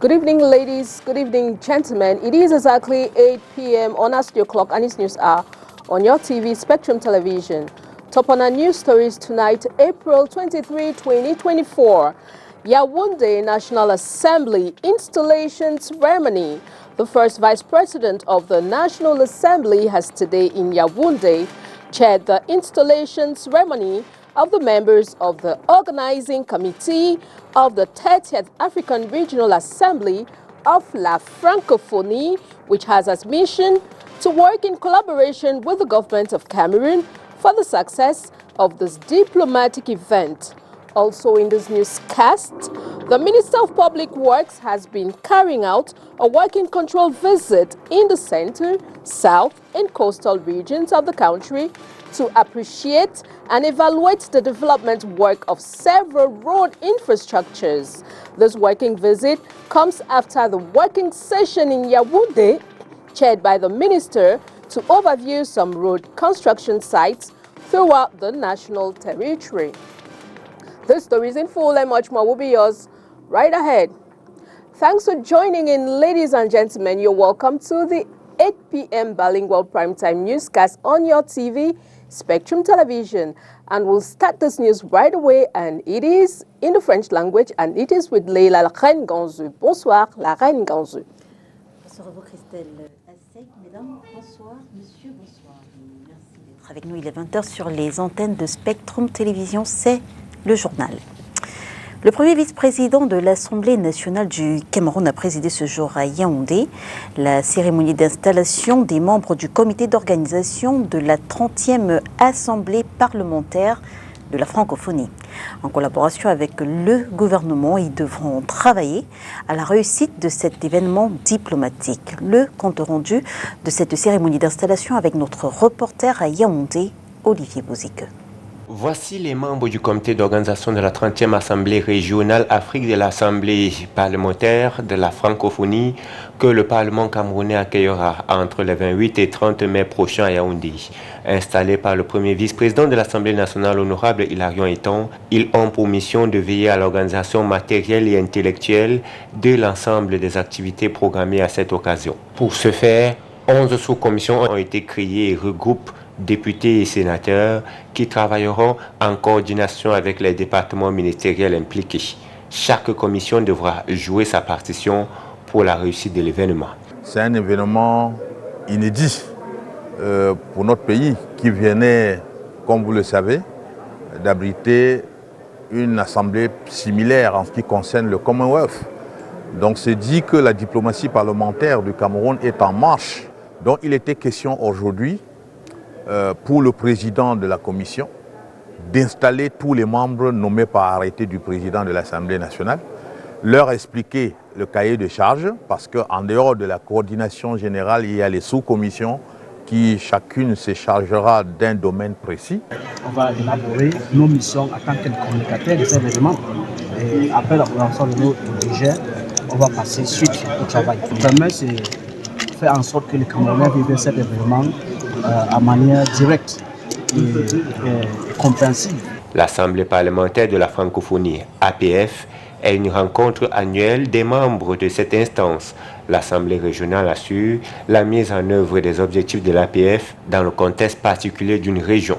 Good evening, ladies. Good evening, gentlemen. It is exactly 8 p.m. on our studio clock and it's news hour on your TV, Spectrum Television. Top on our news stories tonight, April 23, 2024. Yaoundé National Assembly installation ceremony. The first Vice President of the National Assembly has today in Yaoundé chaired the installation ceremony of the members of the Organizing Committee of the 30th African Regional Assembly of La Francophonie, which has as mission to work in collaboration with the government of Cameroon for the success of this diplomatic event. Also in this newscast, the Minister of Public Works has been carrying out a working control visit in the center, south, and coastal regions of the country to appreciate and evaluate the development work of several road infrastructures. This working visit comes after the working session in Yaoundé, chaired by the minister, to overview some road construction sites throughout the national territory. The stories in full and much more will be yours right ahead. Thanks for joining in, ladies and gentlemen. You're welcome to the 8 p.m. Bilingual Primetime Newscast on your TV, Spectrum Television. And we'll start this news right away, and it is in the French language, and it is with Leila La Reine Ganzu. Bonsoir, La Reine Ganzu. Bonsoir à vous, Christelle Assec. Mesdames, bonsoir. Monsieur, bonsoir. Merci d'être avec nous. Il est 20h sur les antennes de Spectrum Télévision. C'est le journal. Le premier vice-président de l'Assemblée nationale du Cameroun a présidé ce jour à Yaoundé la cérémonie d'installation des membres du comité d'organisation de la 30e Assemblée parlementaire de la francophonie. En collaboration avec le gouvernement, ils devront travailler à la réussite de cet événement diplomatique. Le compte rendu de cette cérémonie d'installation avec notre reporter à Yaoundé, Olivier Bouzique. Voici les membres du comité d'organisation de la 30e Assemblée régionale Afrique de l'Assemblée parlementaire de la francophonie que le Parlement camerounais accueillera entre le 28 et 30 mai prochain à Yaoundé. Installés par le premier vice-président de l'Assemblée nationale honorable Hilarion Eton, ils ont pour mission de veiller à l'organisation matérielle et intellectuelle de l'ensemble des activités programmées à cette occasion. Pour ce faire, 11 sous-commissions ont été créées et regroupent députés et sénateurs qui travailleront en coordination avec les départements ministériels impliqués. Chaque commission devra jouer sa partition pour la réussite de l'événement. C'est un événement inédit pour notre pays qui venait, comme vous le savez, d'abriter une assemblée similaire en ce qui concerne le Commonwealth. Donc c'est dit que la diplomatie parlementaire du Cameroun est en marche. Donc il était question aujourd'hui pour le président de la commission d'installer tous les membres nommés par arrêté du président de l'Assemblée nationale, leur expliquer le cahier de charges, parce qu'en dehors de la coordination générale, il y a les sous-commissions qui chacune se chargera d'un domaine précis. On va élaborer nos missions en tant que communicateurs de ces événements. Et après l'élaboration de nos budgets, on va passer suite au travail. Vraiment, c'est faire en sorte que les Camerounais vivent cet événement à manière directe et compréhensible. L'Assemblée parlementaire de la francophonie, APF, est une rencontre annuelle des membres de cette instance. L'Assemblée régionale assure la mise en œuvre des objectifs de l'APF dans le contexte particulier d'une région.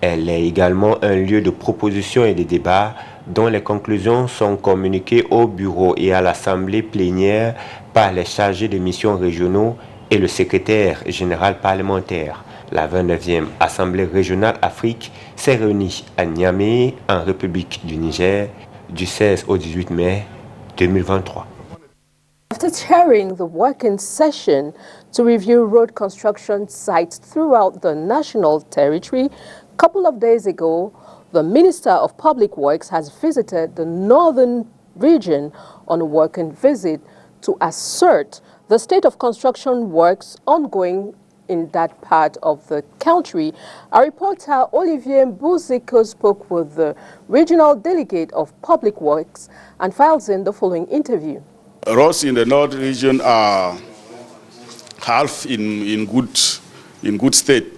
Elle est également un lieu de propositions et de débats dont les conclusions sont communiquées au bureau et à l'Assemblée plénière par les chargés de missions régionaux et le secrétaire général parlementaire. La 29e Assemblée régionale Afrique s'est réunie à Niamey, en République du Niger, du 16 au 18 mai 2023. After chairing the working session to review road construction sites throughout the national territory, a couple of days ago, the Minister of Public Works has visited the northern region on a working visit to assert the state of construction works ongoing in that part of the country. Our reporter Olivier Bouziko spoke with the regional delegate of Public Works and files in the following interview. Roads in the north region are half in good state,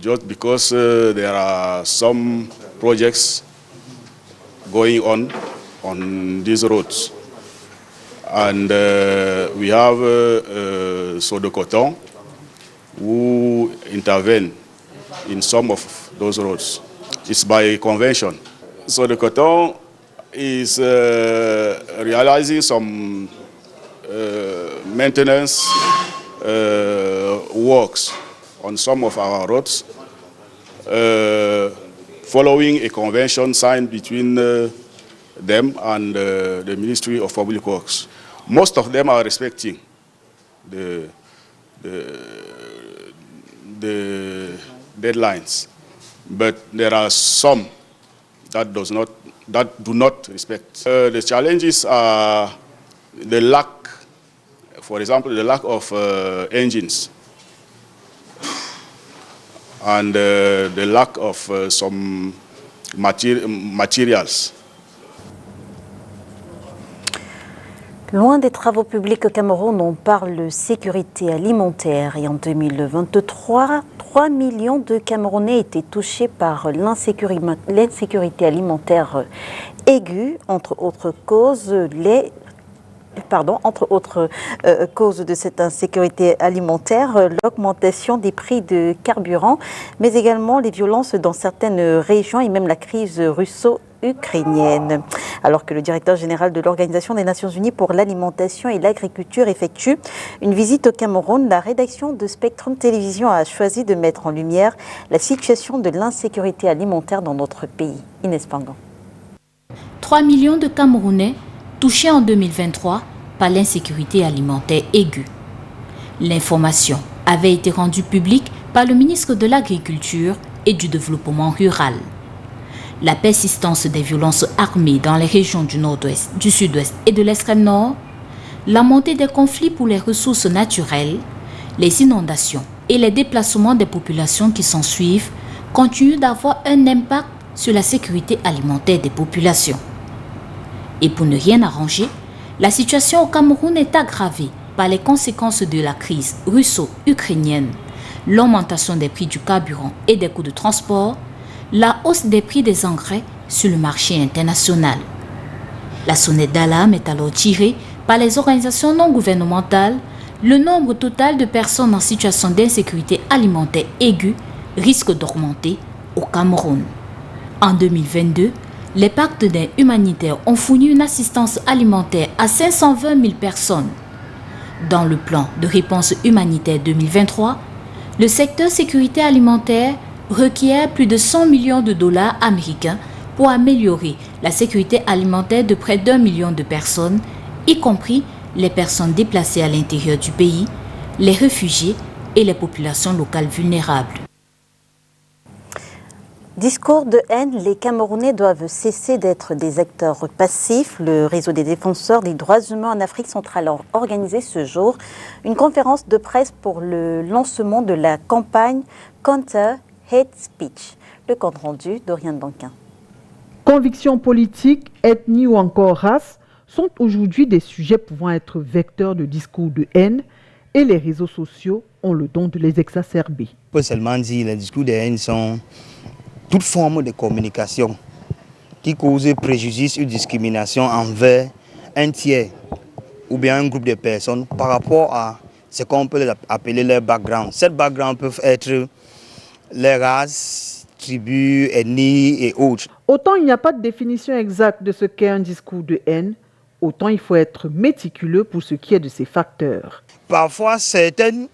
just because there are some projects going on these roads. And we have Sodecoton, who intervene in some of those roads. It's by convention. Sodecoton is realizing some maintenance works on some of our roads, following a convention signed between them and the Ministry of Public Works. Most of them are respecting the deadlines, but there are some that do not respect. The challenges are the lack, for example, the lack of engines, and the lack of some materials. Loin des travaux publics au Cameroun, on parle sécurité alimentaire. Et en 2023, 3 millions de Camerounais étaient touchés par l'insécurité alimentaire aiguë, entre autres causes, causes de cette insécurité alimentaire, l'augmentation des prix de carburant, mais également les violences dans certaines régions et même la crise russo-ukrainienne. Alors que le directeur général de l'Organisation des Nations Unies pour l'alimentation et l'agriculture effectue une visite au Cameroun, la rédaction de Spectrum Télévision a choisi de mettre en lumière la situation de l'insécurité alimentaire dans notre pays. Inès Pangan. 3 millions de Camerounais touchés en 2023 par l'insécurité alimentaire aiguë. L'information avait été rendue publique par le ministre de l'Agriculture et du Développement rural. La persistance des violences armées dans les régions du nord-ouest, du sud-ouest et de l'extrême nord, la montée des conflits pour les ressources naturelles, les inondations et les déplacements des populations qui s'en suivent continuent d'avoir un impact sur la sécurité alimentaire des populations. Et pour ne rien arranger, la situation au Cameroun est aggravée par les conséquences de la crise russo-ukrainienne, l'augmentation des prix du carburant et des coûts de transport, la hausse des prix des engrais sur le marché international. La sonnette d'alarme est alors tirée par les organisations non gouvernementales. Le nombre total de personnes en situation d'insécurité alimentaire aiguë risque d'augmenter au Cameroun. En 2022, les partenaires humanitaires ont fourni une assistance alimentaire à 520 000 personnes. Dans le plan de réponse humanitaire 2023, le secteur sécurité alimentaire requiert plus de 100 millions de dollars américains pour améliorer la sécurité alimentaire de près d'1 million de personnes, y compris les personnes déplacées à l'intérieur du pays, les réfugiés et les populations locales vulnérables. Discours de haine, les Camerounais doivent cesser d'être des acteurs passifs. Le réseau des défenseurs des droits humains en Afrique centrale a organisé ce jour une conférence de presse pour le lancement de la campagne Counter Hate Speech. Le compte rendu d'Oriane Danquin. Convictions politiques, ethnie ou encore race sont aujourd'hui des sujets pouvant être vecteurs de discours de haine et les réseaux sociaux ont le don de les exacerber. On peut seulement dire que les discours de haine sont toute forme de communication qui cause préjudice ou discrimination envers un tiers ou bien un groupe de personnes par rapport à ce qu'on peut appeler leur background. Cette background peuvent être les races, tribus, ethnies et autres. Autant il n'y a pas de définition exacte de ce qu'est un discours de haine, autant il faut être méticuleux pour ce qui est de ces facteurs. Parfois, certains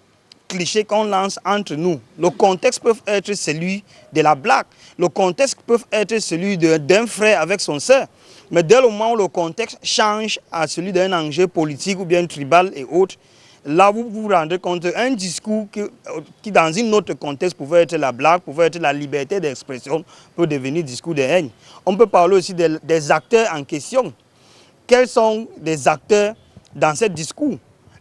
clichés qu'on lance entre nous, le contexte peut être celui de la blague, le contexte peut être celui d'un frère avec son sœur, mais dès le moment où le contexte change à celui d'un enjeu politique ou bien tribal et autres, là vous vous rendez compte qu'un discours qui dans un autre contexte pouvait être la blague, pouvait être la liberté d'expression, peut devenir discours de haine. On peut parler aussi des acteurs en question. Quels sont les acteurs dans ce discours?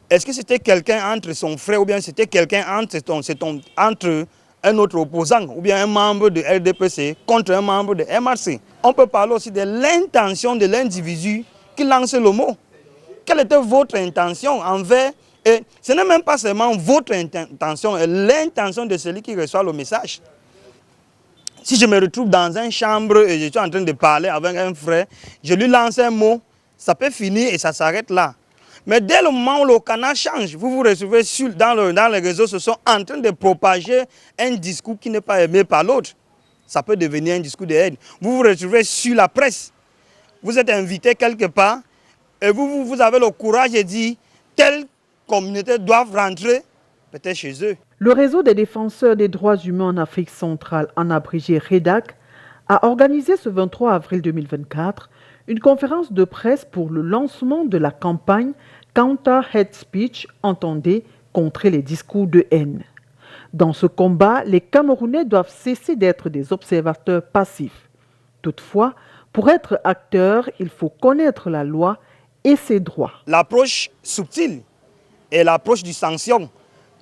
Est-ce que c'était quelqu'un entre son frère ou bien c'était quelqu'un entre un autre opposant ou bien un membre de RDPC contre un membre de MRC? On peut parler aussi de l'intention de l'individu qui lance le mot. Quelle était votre intention envers... Et ce n'est même pas seulement votre intention, l'intention de celui qui reçoit le message. Si je me retrouve dans une chambre et je suis en train de parler avec un frère, je lui lance un mot, ça peut finir et ça s'arrête là. Mais dès le moment où le canal change, vous vous retrouvez dans les réseaux sociaux en train de propager un discours qui n'est pas aimé par l'autre. Ça peut devenir un discours de haine. Vous vous retrouvez sur la presse. Vous êtes invité quelque part et vous avez le courage de dire telle communauté doit rentrer peut-être chez eux. Le réseau des défenseurs des droits humains en Afrique centrale, en abrégé REDAC, a organisé ce 23 avril 2024 une conférence de presse pour le lancement de la campagne Counter Hate Speech, entendez, contrer les discours de haine. Dans ce combat, les Camerounais doivent cesser d'être des observateurs passifs. Toutefois, pour être acteur, il faut connaître la loi et ses droits. L'approche subtile et l'approche du sanction,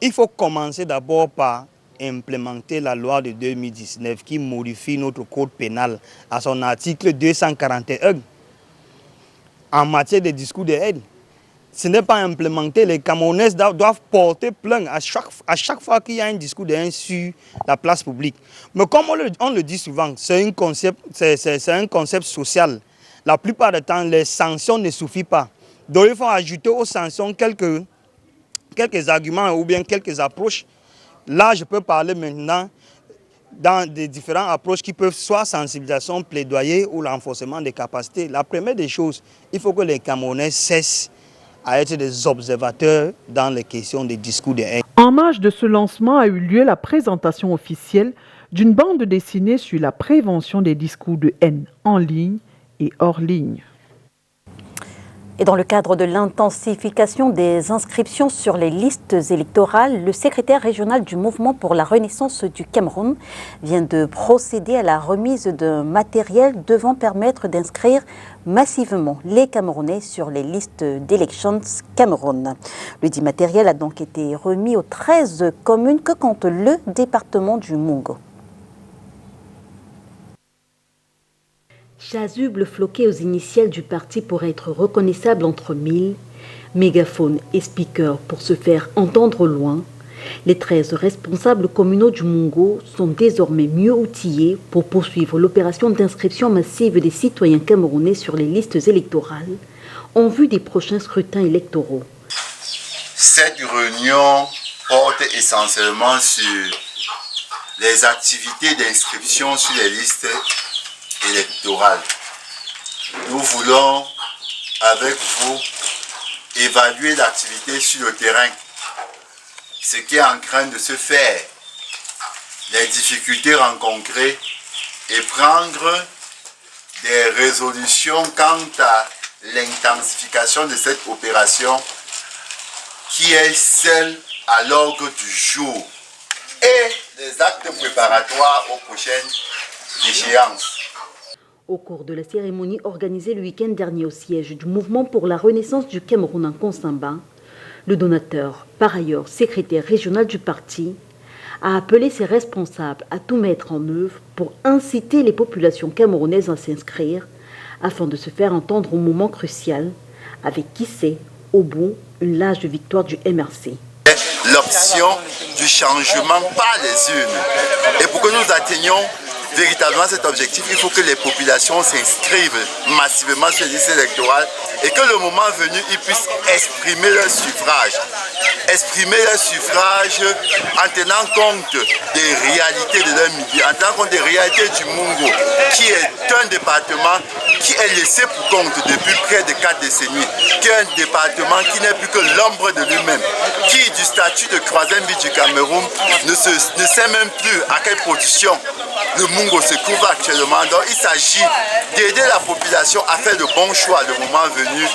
il faut commencer d'abord par implémenter la loi de 2019 qui modifie notre code pénal à son article 241 en matière de discours de haine. Ce n'est pas implémenté, les Camerounais doivent porter plainte à chaque fois qu'il y a un discours de haine sur la place publique. Mais comme on le dit souvent, c'est un concept social. La plupart du temps, les sanctions ne suffisent pas. Donc il faut ajouter aux sanctions quelques arguments ou bien quelques approches. Là, je peux parler maintenant dans des différentes approches qui peuvent soit sensibilisation, plaidoyer ou renforcement des capacités. La première des choses, il faut que les Camerounais cessent à être des observateurs dans les questions des discours de haine. En marge de ce lancement a eu lieu la présentation officielle d'une bande dessinée sur la prévention des discours de haine en ligne et hors ligne. Et dans le cadre de l'intensification des inscriptions sur les listes électorales, le secrétaire régional du Mouvement pour la Renaissance du Cameroun vient de procéder à la remise d'un matériel devant permettre d'inscrire massivement les Camerounais sur les listes d'Elections Cameroun. Le dit matériel a donc été remis aux 13 communes que compte le département du Mungo. Chasubles floqués aux initiales du parti pour être reconnaissables entre 1000, mégaphones et speakers pour se faire entendre au loin, les 13 responsables communaux du Mungo sont désormais mieux outillés pour poursuivre l'opération d'inscription massive des citoyens camerounais sur les listes électorales en vue des prochains scrutins électoraux. Cette réunion porte essentiellement sur les activités d'inscription sur les listes électorale. Nous voulons, avec vous, évaluer l'activité sur le terrain, ce qui est en train de se faire, les difficultés rencontrées et prendre des résolutions quant à l'intensification de cette opération qui est celle à l'ordre du jour et les actes préparatoires aux prochaines échéances. Au cours de la cérémonie organisée le week-end dernier au siège du Mouvement pour la Renaissance du Cameroun en Konsamba, le donateur, par ailleurs secrétaire régional du parti, a appelé ses responsables à tout mettre en œuvre pour inciter les populations camerounaises à s'inscrire afin de se faire entendre au moment crucial, avec qui sait, au bout, une large victoire du MRC. L'option du changement par les urnes. Et pour que nous atteignions véritablement cet objectif, il faut que les populations s'inscrivent massivement sur les listes électorales et que le moment venu, ils puissent exprimer leur suffrage. Exprimer leur suffrage en tenant compte des réalités de leur milieu, en tenant compte des réalités du Mungo, qui est un département qui est laissé pour compte depuis près de 4 décennies, qui est un département qui n'est plus que l'ombre de lui-même, qui du statut de troisième ville du Cameroun ne sait même plus à quelle position le Mungo se trouve actuellement. Donc il s'agit d'aider la population à faire de bons choix le moment venu.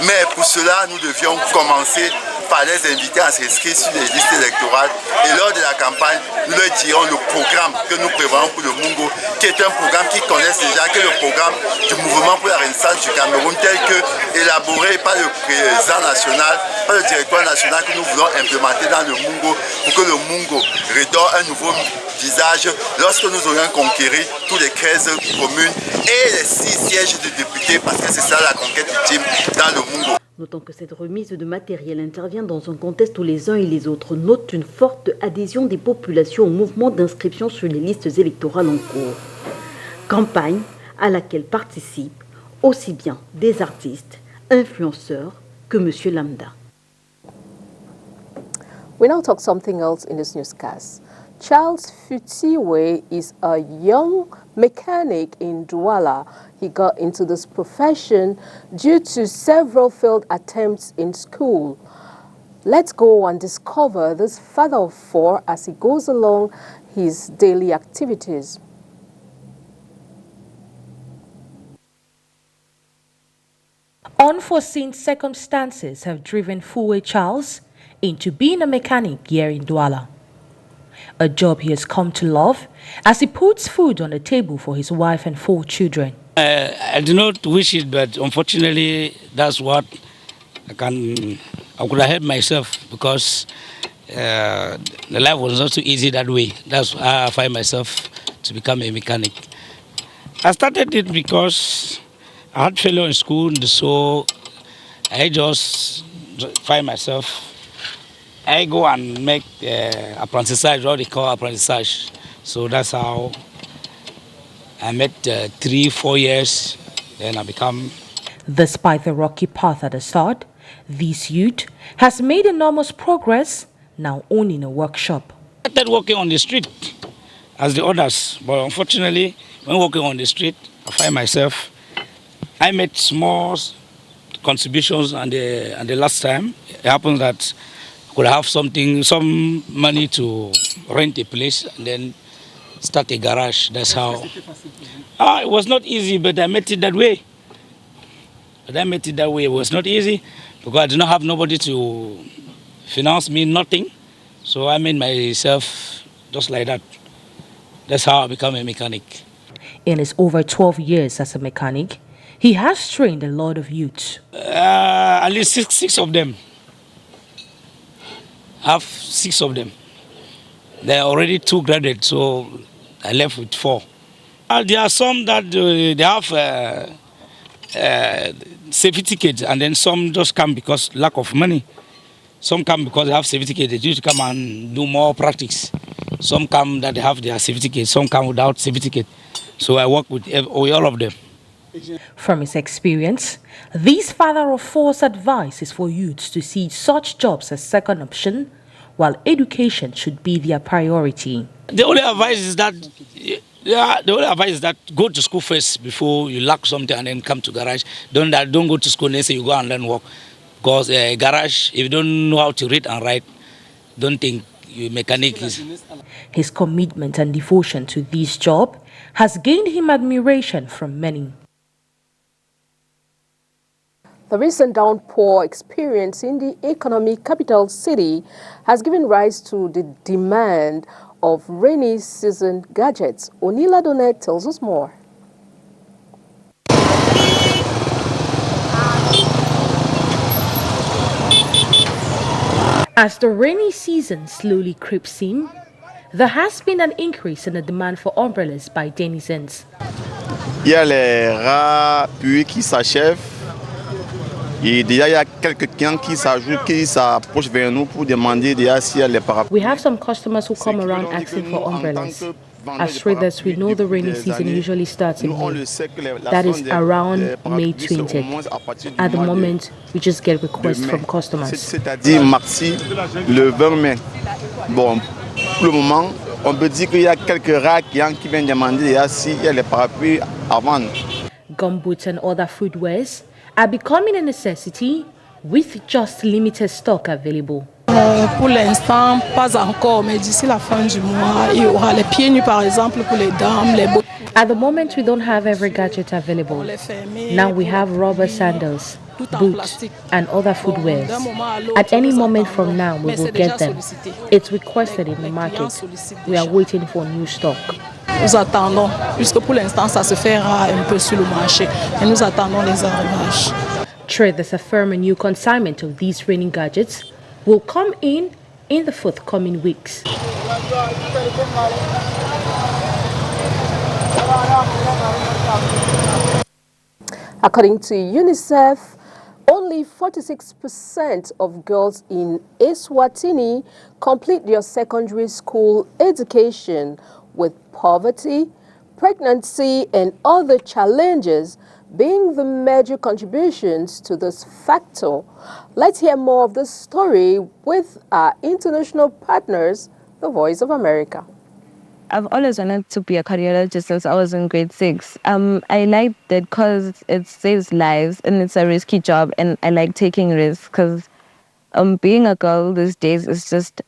Mais pour cela, nous devions commencer par les inviter à s'inscrire sur les listes électorales. Et lors de la campagne, nous leur dirons le programme que nous prévoyons pour le Mungo, qui est un programme qu'ils connaissent déjà, qui est le programme du Mouvement pour la Renaissance du Cameroun, tel que élaboré par le président national, par le directoire national que nous voulons implémenter dans le Mungo, pour que le Mungo redonne un nouveau visage lorsque nous aurons conquéri tous les 13 communes et les 6 sièges de députés, parce que c'est ça la conquête ultime dans le Mungo. Notons que cette remise de matériel intervient dans un contexte où les uns et les autres notent une forte adhésion des populations au mouvement d'inscription sur les listes électorales en cours. Campagne à laquelle participent aussi bien des artistes, influenceurs que monsieur lambda. We now talk something else in this newscast. Charles Futiwe is a young mechanic in Douala. He got into this profession due to several failed attempts in school. Let's go and discover this father of four as he goes along his daily activities. Unforeseen circumstances have driven Fuwe Charles into being a mechanic here in Douala. A job he has come to love as he puts food on the table for his wife and 4 children. I do not wish it, but unfortunately that's what I could have helped myself, because the life was not so easy that way. That's why I find myself to become a mechanic. I started it because I had failure in school, so I just find myself, I go and make apprentissage, what they call apprentissage. So that's how I met 3-4 years, then I become. Despite the rocky path at the start, this youth has made enormous progress, now owning a workshop. I started working on the street as the others, but unfortunately, when working on the street, I find myself, I made small contributions, and the last time, it happened that I could have some money to rent a place and then start a garage. That's how. It was not easy, but I made it that way. It was not easy because I did not have nobody to finance me, nothing. So I made myself just like that. That's how I became a mechanic. In his over 12 years as a mechanic, he has trained a lot of youths. At least six of them. I have 6 of them. They are already 2 graduates, so I left with 4. There are some that they have certificates, and then some just come because lack of money. Some come because they have certificate. They need to come and do more practice. Some come that they have their certificate. Some come without certificate. So I work with all of them. From his experience, this father of four's advice is for youths to see such jobs as second option, while education should be their priority. The only advice is that, go to school first before you lack something and then come to garage. Don't go to school and say you go and learn work. Because garage, if you don't know how to read and write, don't think you mechanic is. His commitment and devotion to this job has gained him admiration from many. The recent downpour experience in the economic capital city has given rise to the demand of rainy season gadgets. Onila Donet tells us more. As the rainy season slowly creeps in, there has been an increase in the demand for umbrellas by denizens. Il y a les rares pluies qui s'achèvent. Et déjà, il y a quelques clients qui s'ajoutent, qui s'approchent vers nous pour demander déjà s'il y a les parapluies. We have some customers who come around asking for umbrellas. As traders, we know the rainy season usually starts in May. That is around May 20th. At the moment, we just get requests from customers. C'est-à-dire maxi le 20 mai. Bon, pour le moment, on peut dire qu'il y a quelques rares clients qui viennent demander déjà s'il y a les parapluies à vendre. Gumboots and other footwears are becoming a necessity with just limited stock available. Pour l'instant, pas encore, mais d'ici la fin du mois, il y aura les pieds nus par exemple pour les dames, les bottes. At the moment, we don't have every gadget available. Now we have rubber sandals, boots, and other footwears. At any moment from now, we will get them. It's requested in the market. We are waiting for new stock. Nous attendons, puisque pour l'instant, ça se fera un peu sur le marché, et nous attendons les arrivages. Traders affirm a new consignment of these raining gadgets will come in the forthcoming weeks. According to UNICEF, only 46% of girls in Eswatini complete their secondary school education, with poverty pregnancy and other challenges being the major contributions to this factor. Let's hear more of this story with our international partners, the Voice of America. I've always wanted to be a cardiologist since I was in grade 6. I like that because it saves lives and it's a risky job, and I like taking risks because being a girl these days is just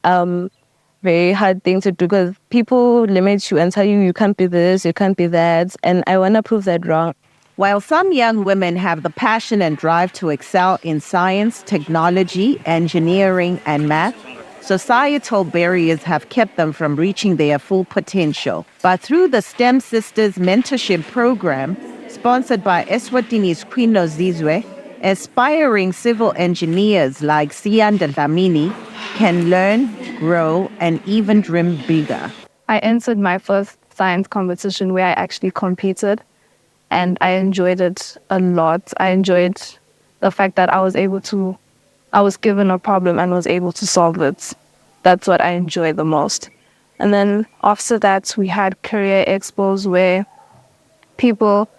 very hard thing to do because people limit you and tell you can't be this, you can't be that, and I want to prove that wrong. While some young women have the passion and drive to excel in science, technology, engineering, and math, societal barriers have kept them from reaching their full potential. But through the STEM Sisters Mentorship Program, sponsored by Eswatini's Queen Nozizwe, aspiring civil engineers like Sian Dlamini can learn, grow, and even dream bigger. I entered my first science competition where I actually competed, and I enjoyed it a lot. I enjoyed the fact that I was given a problem and was able to solve it. That's what I enjoy the most. And then after that, we had career expos where people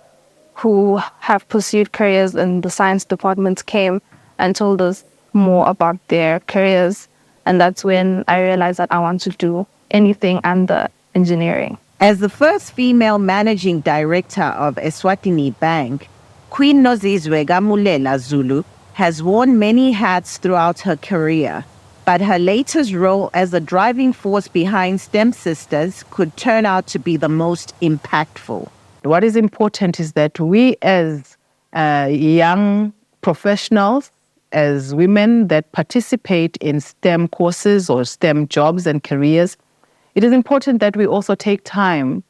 who have pursued careers in the science department came and told us more about their careers. And that's when I realized that I want to do anything under engineering. As the first female managing director of Eswatini Bank, Queen Nozizwe Gamulela Zulu has worn many hats throughout her career. But her latest role as a driving force behind STEM Sisters could turn out to be the most impactful. What is important is that we as young professionals, as women that participate in STEM courses or STEM jobs and careers, it is important that we also take time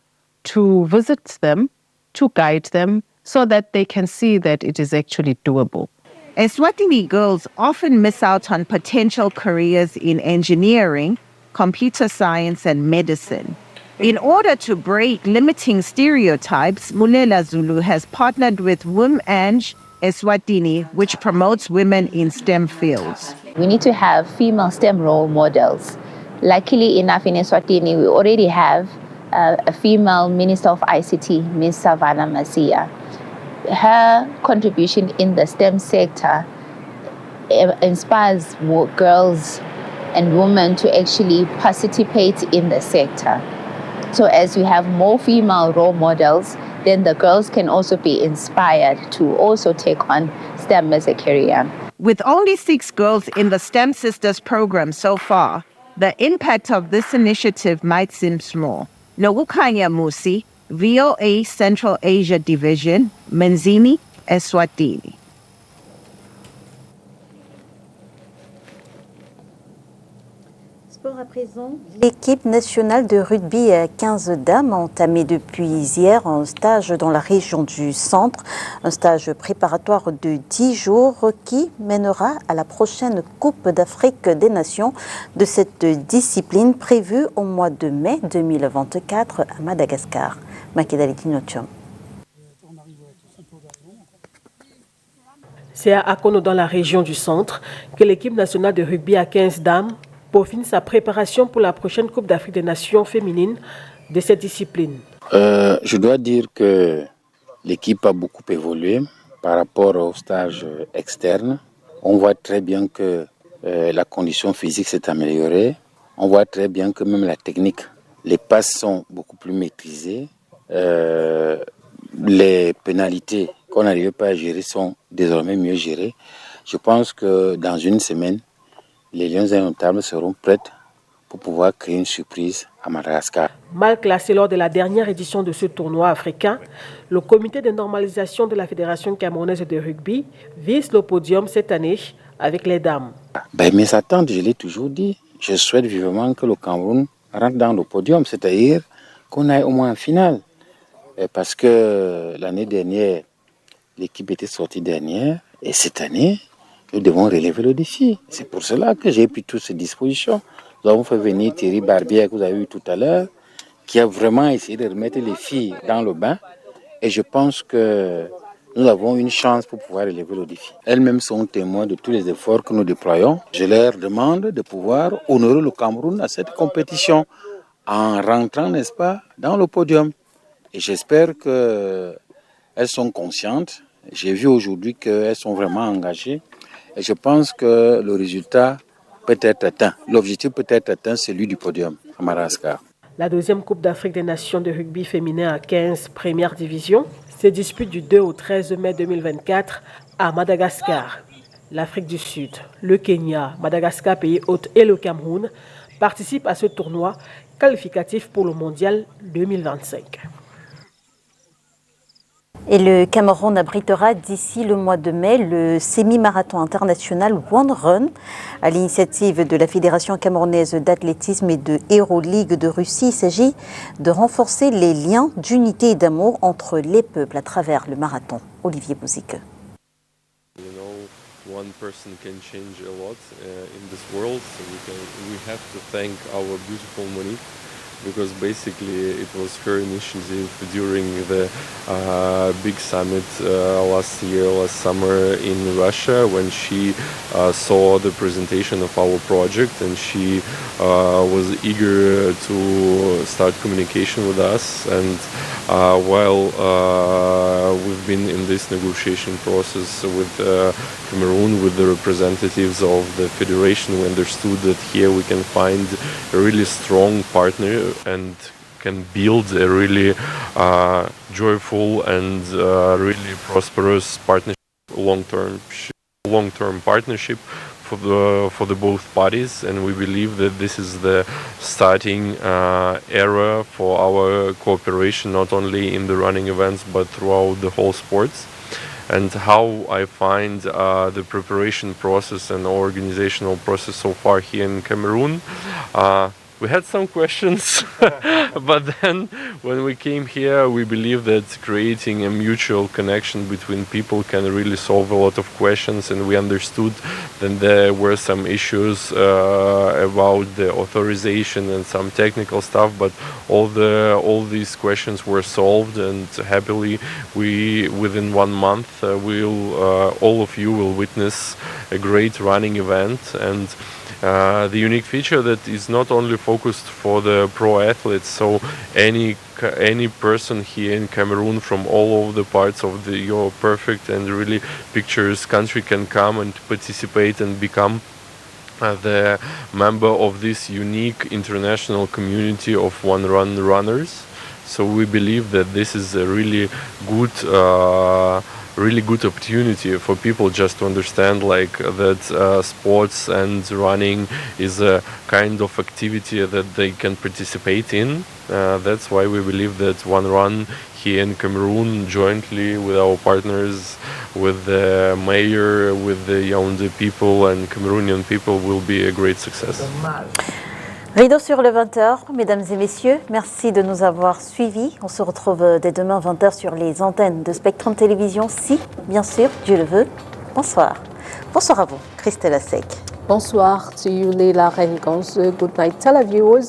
to visit them, to guide them, so that they can see that it is actually doable. Eswatini girls often miss out on potential careers in engineering, computer science, and medicine. In order to break limiting stereotypes, Mulela Zulu has partnered with WomEng Eswatini, which promotes women in STEM fields. We need to have female STEM role models. Luckily enough, in Eswatini, we already have a female Minister of ICT, Ms. Savannah Masia. Her contribution in the STEM sector inspires more girls and women to actually participate in the sector. So as we have more female role models, then the girls can also be inspired to also take on STEM as a career. With only 6 girls in the STEM Sisters program so far, the impact of this initiative might seem small. Nogukanya Musi, VOA Central Asia Division, Menzini, Eswatini. Sport à présent. L'équipe nationale de rugby 15 dames a entamé depuis hier un stage dans la région du centre, un stage préparatoire de 10 jours qui mènera à la prochaine Coupe d'Afrique des Nations de cette discipline prévue au mois de mai 2024 à Madagascar. Makedaliti Notium. C'est à Akono dans la région du centre que l'équipe nationale de rugby à 15 dames peaufine sa préparation pour la prochaine Coupe d'Afrique des Nations féminines de cette discipline. Je dois dire que l'équipe a beaucoup évolué par rapport au stage externe. On voit très bien que la condition physique s'est améliorée. On voit très bien que même la technique, les passes sont beaucoup plus maîtrisées. Les pénalités qu'on n'arrivait pas à gérer sont désormais mieux gérées. Je pense que dans une semaine, les Lions indomptables seront prêtes pour pouvoir créer une surprise à Madagascar. Mal classé lors de la dernière édition de ce tournoi africain, le comité de normalisation de la Fédération camerounaise de rugby vise le podium cette année avec les dames. Mes attentes, je l'ai toujours dit, je souhaite vivement que le Cameroun rentre dans le podium, c'est-à-dire qu'on aille au moins en finale. Parce que l'année dernière, l'équipe était sortie dernière et cette année, nous devons relever le défi. C'est pour cela que j'ai pris toutes ces dispositions. Nous avons fait venir Thierry Barbier, que vous avez vu tout à l'heure, qui a vraiment essayé de remettre les filles dans le bain. Et je pense que nous avons une chance pour pouvoir relever le défi. Elles-mêmes sont témoins de tous les efforts que nous déployons. Je leur demande de pouvoir honorer le Cameroun à cette compétition en rentrant, n'est-ce pas, dans le podium. Et j'espère qu'elles sont conscientes. J'ai vu aujourd'hui qu'elles sont vraiment engagées. Et je pense que le résultat peut être atteint. L'objectif peut être atteint, celui du podium à Madagascar. La deuxième Coupe d'Afrique des Nations de rugby féminin à 15 première division se dispute du 2 au 13 mai 2024 à Madagascar. L'Afrique du Sud, le Kenya, Madagascar, pays hôte et le Cameroun participent à ce tournoi qualificatif pour le mondial 2025. Et le Cameroun abritera d'ici le mois de mai le semi-marathon international One Run à l'initiative de la Fédération camerounaise d'athlétisme et de Euroleague de Russie. Il s'agit de renforcer les liens d'unité et d'amour entre les peuples à travers le marathon. Olivier Bouzique. One person can change a lot in this world, so we have to thank our beautiful Monique, because basically it was her initiative during the big summit last summer in Russia, when she saw the presentation of our project, and she was eager to start communication with us. And while we've been in this negotiation process with Cameroon, with the representatives of the federation, we understood that here we can find a really strong partner and can build a really joyful and really prosperous partnership, long-term partnership for the both parties. And we believe that this is the starting era for our cooperation, not only in the running events but throughout the whole sports. And how I find the preparation process and organizational process so far here in Cameroon. We had some questions, but then when we came here, we believe that creating a mutual connection between people can really solve a lot of questions, and we understood that there were some issues about the authorization and some technical stuff, but all these questions were solved, and happily within 1 month all of you will witness a great running event. And the unique feature that is not only focused for the pro athletes, so any person here in Cameroon from all over the parts of your perfect and really picturesque country can come and participate and become the member of this unique international community of One Run runners. So we believe that this is a really good opportunity for people just to understand that sports and running is a kind of activity that they can participate in. That's why we believe that One Run here in Cameroon, jointly with our partners, with the mayor, with the Yaoundé people and Cameroonian people, will be a great success. Rideau sur le 20h, mesdames et messieurs, merci de nous avoir suivis. On se retrouve dès demain 20h sur les antennes de Spectrum Télévision, si, bien sûr, Dieu le veut. Bonsoir. Bonsoir à vous, Christelle Asek. Bonsoir to you, Leila Rengonsu. Good night, televiewers.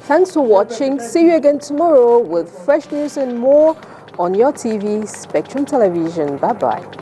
Thanks for watching. See you again tomorrow with fresh news and more on your TV, Spectrum Television. Bye-bye.